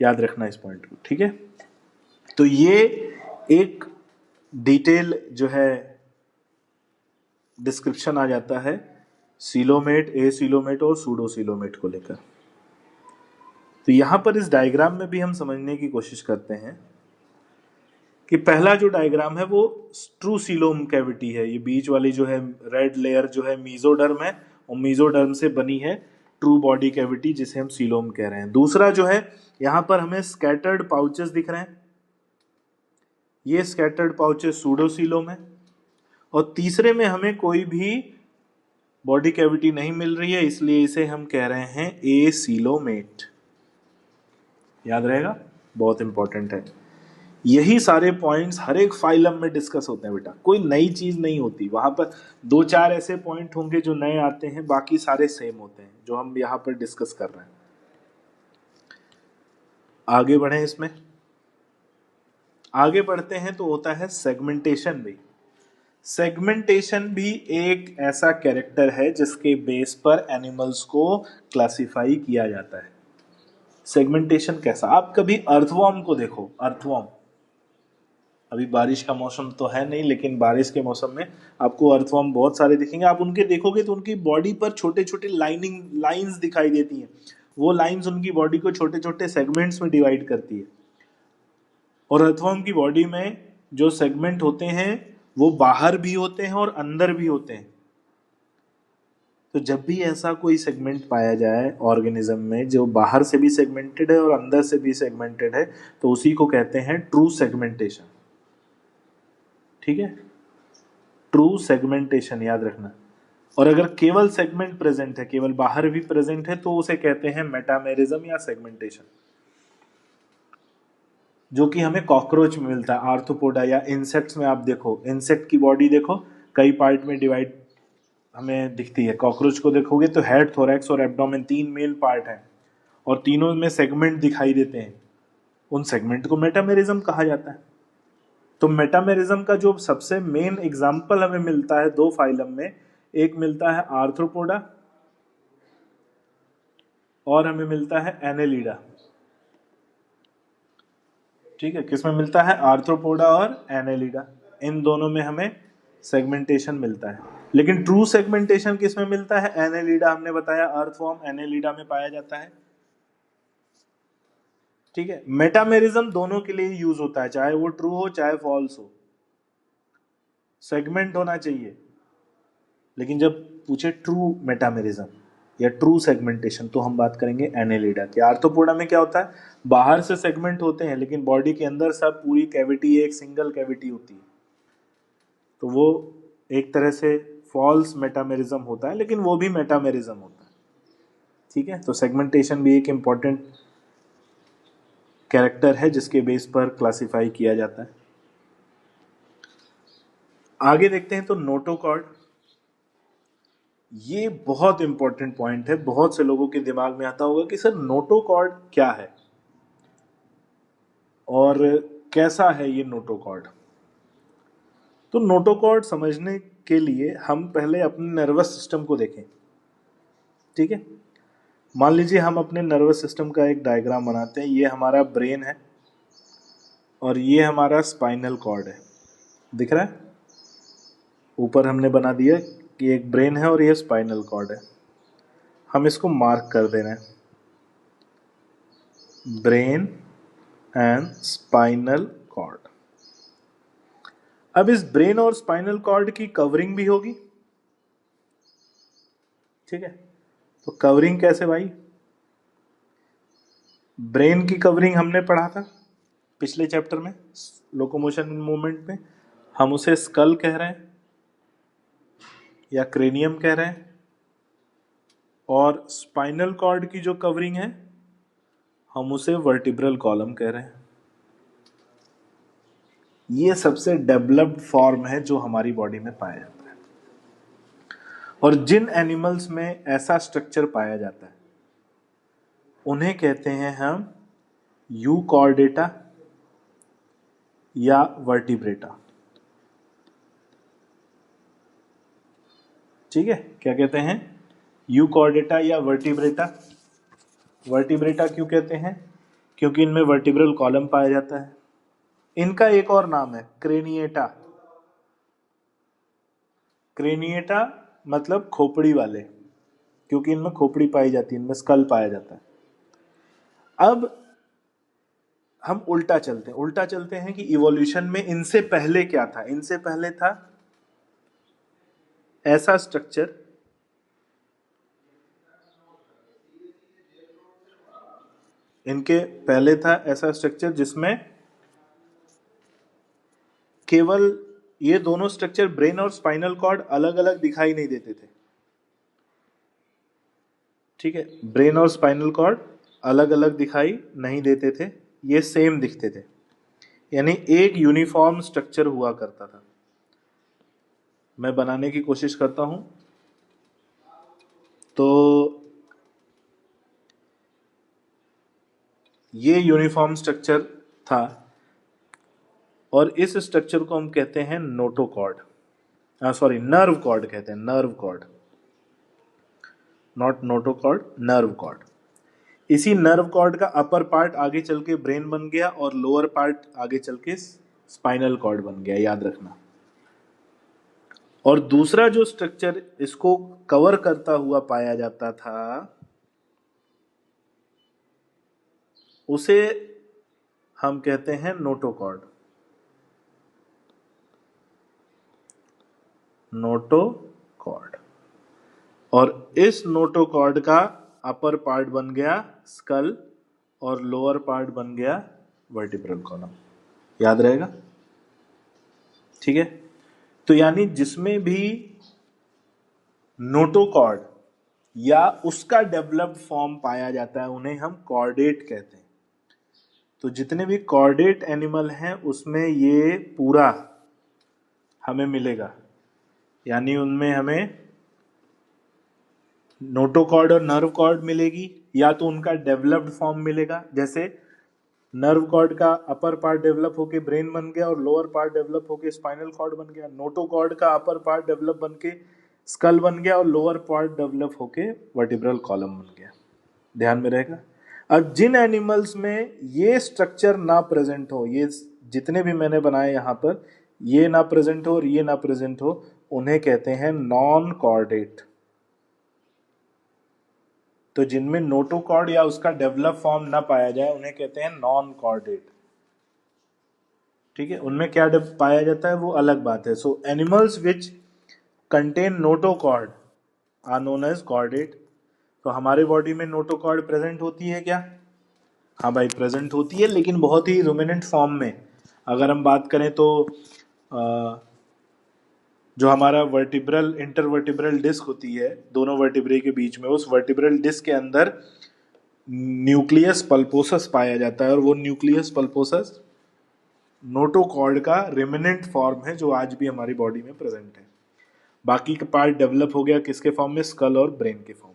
याद रखना इस पॉइंट को, ठीक है। तो ये एक डिटेल जो है डिस्क्रिप्शन आ जाता है सीलोमेट, एसीलोमेट और सूडोसीलोमेट को लेकर। तो यहां पर इस डायग्राम में भी हम समझने की कोशिश करते हैं कि पहला जो डायग्राम है वो ट्रू सीलोम कैविटी है। ये बीच वाली जो है रेड लेयर जो है मीजोडर्म है, और मीजोडर्म से बनी है ट्रू बॉडी कैविटी जिसे हम सीलोम कह रहे हैं। दूसरा जो है, यहां पर हमें स्कैटर्ड पाउचेस दिख रहे हैं, ये स्कैटर्ड पाउचेस सूडोसीलोम है, और तीसरे में हमें कोई भी बॉडी कैविटी नहीं मिल रही है, इसलिए इसे हम कह रहे हैं एसीलोमेट। याद रहेगा, बहुत इंपॉर्टेंट है। यही सारे पॉइंट्स हर एक फाइलम में डिस्कस होते हैं बेटा, कोई नई चीज नहीं होती वहां पर। दो चार ऐसे पॉइंट होंगे जो नए आते हैं, बाकी सारे सेम होते हैं जो हम यहाँ पर डिस्कस कर रहे हैं। आगे बढ़े, इसमें आगे बढ़ते हैं तो होता है सेगमेंटेशन भी। सेगमेंटेशन भी एक ऐसा कैरेक्टर है जिसके बेस पर एनिमल्स को क्लासिफाई किया जाता है। सेगमेंटेशन कैसा, आप कभी अर्थवॉर्म को देखो, अर्थवॉर्म, अभी बारिश का मौसम तो है नहीं, लेकिन बारिश के मौसम में आपको अर्थवॉर्म बहुत सारे दिखेंगे। आप उनके देखोगे तो उनकी बॉडी पर छोटे छोटे लाइंस दिखाई देती हैं। वो लाइंस उनकी बॉडी को छोटे छोटे सेगमेंट्स में डिवाइड करती है। और अर्थवॉर्म की बॉडी में जो सेगमेंट होते हैं वो बाहर भी होते हैं और अंदर भी होते हैं। तो जब भी ऐसा कोई सेगमेंट पाया जाए ऑर्गेनिज्म में जो बाहर से भी सेगमेंटेड है और अंदर से भी सेगमेंटेड है, तो उसी को कहते हैं ट्रू सेगमेंटेशन। ठीक है, ट्रू सेगमेंटेशन याद रखना। और अगर केवल सेगमेंट प्रेजेंट है, केवल बाहर भी प्रेजेंट है, तो उसे कहते हैं मेटामेरिज्म या सेगमेंटेशन, जो कि हमें कॉकरोच में मिलता है, आर्थ्रोपोडा या इंसेक्ट्स में। आप देखो, इंसेक्ट की बॉडी देखो, कई पार्ट में डिवाइड हमें दिखती है। कॉकरोच को देखोगे तो हेड, थोरैक्स और एब्डोमेन 3 मेन पार्ट हैं और तीनों में सेगमेंट दिखाई देते हैं। उन सेगमेंट को मेटामेरिज्म कहा जाता है। तो मेटामेरिज्म का जो सबसे मेन एग्जाम्पल हमें मिलता है दो फाइलम में, एक मिलता है आर्थ्रोपोडा और हमें मिलता है एनेलिडा। ठीक है, किसमें मिलता है, आर्थ्रोपोडा और एनेलिडा, इन दोनों में हमें सेगमेंटेशन मिलता है। लेकिन ट्रू सेगमेंटेशन किसमें मिलता है, एनेलिडा, हमने बताया अर्थवॉर्म एनेलिडा में पाया जाता है। ठीक है, मेटामेरिज्म दोनों के लिए यूज होता है, चाहे वो ट्रू हो चाहे फॉल्स हो, सेगमेंट होना चाहिए। लेकिन जब पूछे ट्रू मेटामेरिज्म या ट्रू सेगमेंटेशन, तो हम बात करेंगे एनेलिडा की। आर्थ्रोपोडा में क्या होता है, बाहर से सेगमेंट होते हैं लेकिन बॉडी के अंदर सब पूरी कैविटी एक सिंगल कैविटी होती है। तो वो एक तरह से फॉल्स मेटामेरिज्म होता है, लेकिन वो भी मेटामेरिज्म होता है। ठीक है, तो सेगमेंटेशन भी एक इंपॉर्टेंट कैरेक्टर है जिसके बेस पर क्लासिफाई किया जाता है। आगे देखते हैं तो नोटोकॉर्ड, ये बहुत इंपॉर्टेंट पॉइंट है। बहुत से लोगों के दिमाग में आता होगा कि सर नोटोकॉर्ड क्या है और कैसा है ये नोटोकॉर्ड। तो नोटोकॉर्ड समझने के लिए हम पहले अपने नर्वस सिस्टम को देखें। ठीक है, मान लीजिए हम अपने नर्वस सिस्टम का एक डायग्राम बनाते हैं। ये हमारा ब्रेन है और ये हमारा स्पाइनल कॉर्ड है, दिख रहा है। ऊपर हमने बना दिया कि एक ब्रेन है और ये स्पाइनल कॉर्ड है। हम इसको मार्क कर दे रहे हैं, ब्रेन एंड स्पाइनल कॉर्ड। अब इस ब्रेन और स्पाइनल कॉर्ड की कवरिंग भी होगी। ठीक है, तो कवरिंग कैसे भाई, ब्रेन की कवरिंग हमने पढ़ा था पिछले चैप्टर में, लोकोमोशन इन मूवमेंट में। हम उसे स्कल कह रहे हैं या क्रेनियम कह रहे हैं। और स्पाइनल कॉर्ड की जो कवरिंग है हम उसे वर्टिब्रल कॉलम कह रहे हैं। ये सबसे डेवलप्ड फॉर्म है जो हमारी बॉडी में पाया जाता है। और जिन एनिमल्स में ऐसा स्ट्रक्चर पाया जाता है उन्हें कहते हैं हम यूकॉर्डेटा या वर्टिब्रेटा। ठीक है, क्या कहते हैं, यूकॉर्डेटा या वर्टिब्रेटा। वर्टिब्रेटा क्यों कहते हैं, क्योंकि इनमें वर्टिब्रल कॉलम पाया जाता है। इनका एक और नाम है क्रेनिएटा। क्रेनिएटा मतलब खोपड़ी वाले, क्योंकि इनमें खोपड़ी पाई जाती है, इनमें स्कल पाया जाता है। अब हम उल्टा चलते हैं कि इवोल्यूशन में इनसे पहले क्या था। इनसे पहले था ऐसा स्ट्रक्चर, इनके पहले था ऐसा स्ट्रक्चर जिसमें केवल ये दोनों स्ट्रक्चर ब्रेन और स्पाइनल कॉर्ड अलग अलग दिखाई नहीं देते थे। ठीक है, ब्रेन और स्पाइनल कॉर्ड अलग अलग दिखाई नहीं देते थे, ये सेम दिखते थे, यानी एक यूनिफॉर्म स्ट्रक्चर हुआ करता था। मैं बनाने की कोशिश करता हूं। तो ये यूनिफॉर्म स्ट्रक्चर था और इस स्ट्रक्चर को हम कहते हैं नोटोकॉर्ड, सॉरी नर्व कॉर्ड कहते हैं, nerve cord, not notochord, nerve cord. इसी नर्व कॉर्ड का अपर पार्ट आगे चल के ब्रेन बन गया और लोअर पार्ट आगे चल के स्पाइनल कॉर्ड बन गया, याद रखना। और दूसरा जो स्ट्रक्चर इसको कवर करता हुआ पाया जाता था उसे हम कहते हैं नोटोकॉर्ड, नोटोकॉर्ड। और इस नोटोकॉर्ड का अपर पार्ट बन गया स्कल और लोअर पार्ट बन गया वर्टिब्रल कॉलम, याद रहेगा। ठीक है, तो यानी जिसमें भी नोटोकॉर्ड या उसका डेवलप्ड फॉर्म पाया जाता है उन्हें हम कॉर्डेट कहते हैं। तो जितने भी कॉर्डेट एनिमल हैं उसमें ये पूरा हमें मिलेगा, यानी उनमें हमें नोटोकॉर्ड और नर्व कॉर्ड मिलेगी, या तो उनका डेवलप्ड फॉर्म मिलेगा, जैसे नर्व कॉर्ड का अपर पार्ट डेवलप होके ब्रेन बन गया और लोअर पार्ट डेवलप होके स्पाइनल कॉर्ड बन गया। नोटोकॉर्ड का अपर पार्ट डेवलप बन के स्कल बन गया और लोअर पार्ट डेवलप होके वर्टिब्रल कॉलम बन गया, ध्यान में रहेगा। अब जिन एनिमल्स में ये स्ट्रक्चर ना प्रेजेंट हो, ये जितने भी मैंने बनाए यहाँ पर, ये ना प्रेजेंट हो और ये ना प्रेजेंट हो, उन्हें कहते हैं नॉन कॉर्डेट। तो जिनमें नोटोकॉर्ड या उसका डेवलप फॉर्म ना पाया जाए उन्हें कहते हैं नॉन कॉर्डेट। ठीक है, उनमें क्या पाया जाता है वो अलग बात है। So animals which contain notochord are known as chordate. तो हमारे बॉडी में नोटोकॉर्ड प्रेजेंट होती है क्या? हाँ भाई, प्रेजेंट होती है, लेकिन बहुत ही रुमिनेंट फॉर्म में। अगर हम बात करें तो जो हमारा वर्टिब्रल इंटरवर्टिब्रल डिस्क होती है दोनों वर्टिब्रे के बीच में, उस वर्टिब्रल डिस्क के अंदर न्यूक्लियस पल्पोसस पाया जाता है और वो न्यूक्लियस पल्पोसस नोटोकॉर्ड का रिमिनेंट फॉर्म है जो आज भी हमारी बॉडी में प्रेजेंट है। बाकी का पार्ट डेवलप हो गया किसके फॉर्म में? स्कल और ब्रेन के फॉर्म में।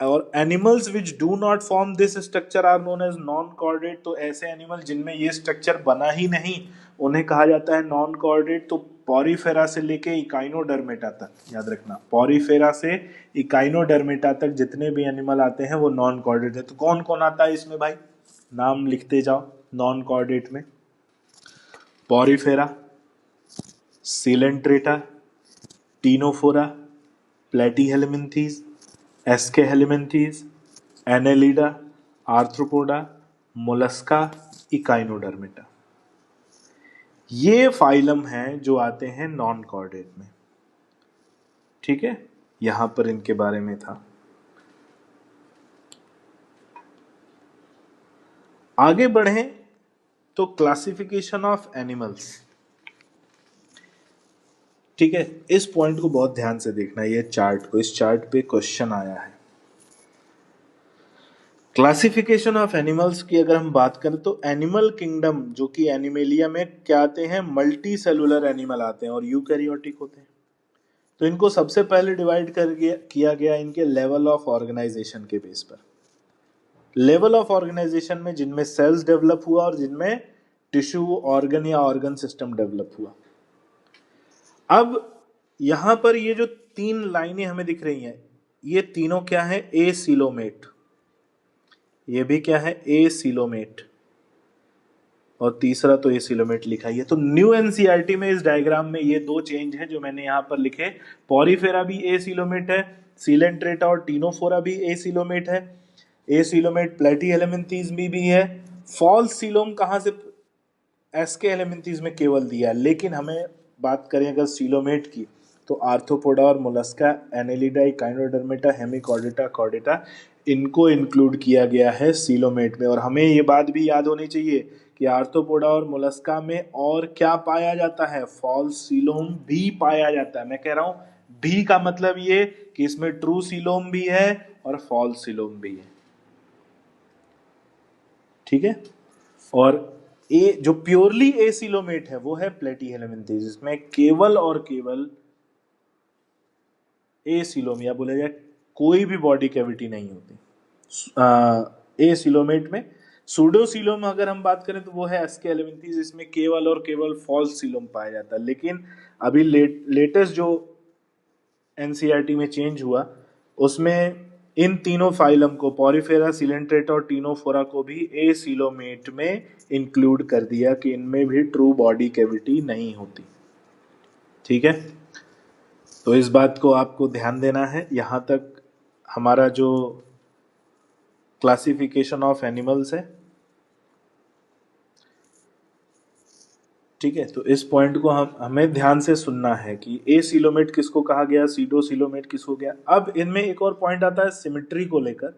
और animals which do not form this structure are known as non chordate. तो ऐसे एनिमल जिनमें ये स्ट्रक्चर बना ही नहीं उन्हें कहा जाता है नॉन कॉर्डेट। तो पॉरीफेरा से लेके इकाइनोडर्मेटा तक, याद रखना, पॉरीफेरा से इकाइनोडर्मेटा तक जितने भी एनिमल आते हैं वो नॉन कॉर्डेट है। तो कौन कौन आता है इसमें भाई? नाम लिखते जाओ। नॉन कॉर्डेट में porifera, coelenterata, ctenophora, platyhelminthes, aschelminthes, annelida, arthropoda, mollusca, echinodermata. ये फाइलम हैं जो आते हैं नॉन कॉर्डेट में। ठीक है, यहां पर इनके बारे में था। आगे बढ़े तो क्लासिफिकेशन ऑफ एनिमल्स। ठीक है, इस पॉइंट को बहुत ध्यान से देखना, ये चार्ट को, इस चार्ट पे क्वेश्चन आया है। क्लासिफिकेशन ऑफ एनिमल्स की अगर हम बात करें तो एनिमल किंगडम जो कि एनिमेलिया में क्या आते हैं? मल्टी सेलुलर एनिमल आते हैं और यूकैरियोटिक होते हैं। तो इनको सबसे पहले डिवाइड किया गया इनके लेवल ऑफ ऑर्गेनाइजेशन के बेस पर। लेवल ऑफ ऑर्गेनाइजेशन में जिनमें सेल्स डेवलप हुआ और जिनमें टिश्यू, ऑर्गन या ऑर्गन सिस्टम डेवलप हुआ। अब यहां पर ये जो तीन लाइनें हमें दिख रही हैं ये तीनों क्या है? एसिलोमेट। ये भी क्या है? एसिलोमेट। और तीसरा तो एसिलोमेट लिखा ही है। तो न्यू एनसीईआरटी में इस डायग्राम में ये दो चेंज है जो मैंने यहां पर लिखे। पॉरीफेरा भी एसिलोमेट है, सिलेंट्रेटा और टीनोफोरा भी एसिलोमेट है, एसिलोमेट प्लेटीहेलमिन्थीज भी है। फॉल्स सीलोम कहां से? एस्केहेलमिन्थीज में केवल दिया है। लेकिन हमें बात करें अगर सीलोमेट की तो आर्थ्रोपोडा और Mollusca, Annelida, Echinodermata, Hemichordata, Chordata, इनको इंक्लूड किया गया है सीलोमेट में। और हमें ये बात भी याद होनी चाहिए कि आर्थ्रोपोडा और मोलस्का में और क्या पाया जाता है, फॉल्स सीलोम भी पाया जाता है। मैं कह रहा हूं भी का मतलब ये कि इसमें ट्रू सीलोम भी है और फॉल्स सीलोम भी है, ठीक है। और ए जो प्योरली एसिलोमेट है वो है प्लेटीहेलमिन्थेस, इसमें केवल और केवल एसिलोम या बोला जाए कोई भी बॉडी कैविटी नहीं होती एसिलोमेट में। सूडोसीलोम अगर हम बात करें तो वो है एस्केलेमिन्थेस, इसमें केवल और केवल फॉल्स सीलोम पाया जाता है। लेकिन अभी लेटेस्ट जो एनसीईआरटी में चेंज हुआ उसमें इन तीनों फाइलम को, पॉरीफेरा, सिलेंट्रेटा और टीनोफोरा को भी एसिलोमेट में इंक्लूड कर दिया कि इनमें भी ट्रू बॉडी कैविटी नहीं होती, ठीक है। तो इस बात को आपको ध्यान देना है। यहाँ तक हमारा जो क्लासिफिकेशन ऑफ एनिमल्स है, ठीक है। तो इस पॉइंट को हमें ध्यान से सुनना है कि एसिलोमेट किसको कहा गया, सीडोसिलोमेट किसको गया। अब इनमें एक और पॉइंट आता है सिमेट्री को लेकर।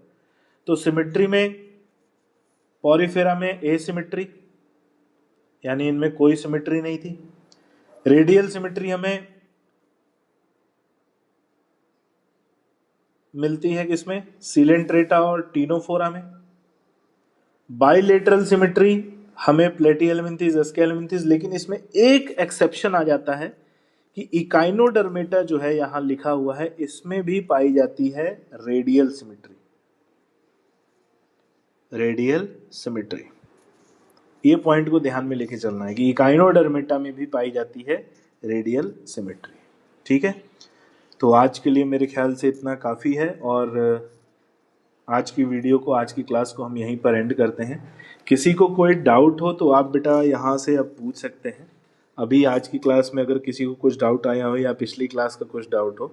तो सिमेट्री में पॉरीफेरा में एसिमेट्री, यानी इनमें कोई सिमेट्री नहीं थी। रेडियल सिमेट्री हमें मिलती है किसमें, सिलेंट्रेटा और टीनोफोरा में। बाइलेटरल सिमेट्री हमें प्लेटीहेलमिन्थेस, एस्केलेमिन्थेस, लेकिन इसमें एक एक्सेप्शन आ जाता है कि इकाइनोडर्मेटा जो है यहां लिखा हुआ है, इसमें भी पाई जाती है रेडियल सिमेट्री। रेडियल सिमेट्री, ये पॉइंट को ध्यान में लेके चलना है कि इकाइनोडर्मेटा में भी पाई जाती है रेडियल सिमेट्री, ठीक है। तो आज के लिए मेरे ख्याल से इतना काफ़ी है और आज की वीडियो को, आज की क्लास को हम यहीं पर एंड करते हैं। किसी को कोई डाउट हो तो आप बेटा यहाँ से अब पूछ सकते हैं। अभी आज की क्लास में अगर किसी को कुछ डाउट आया हो या पिछली क्लास का कुछ डाउट हो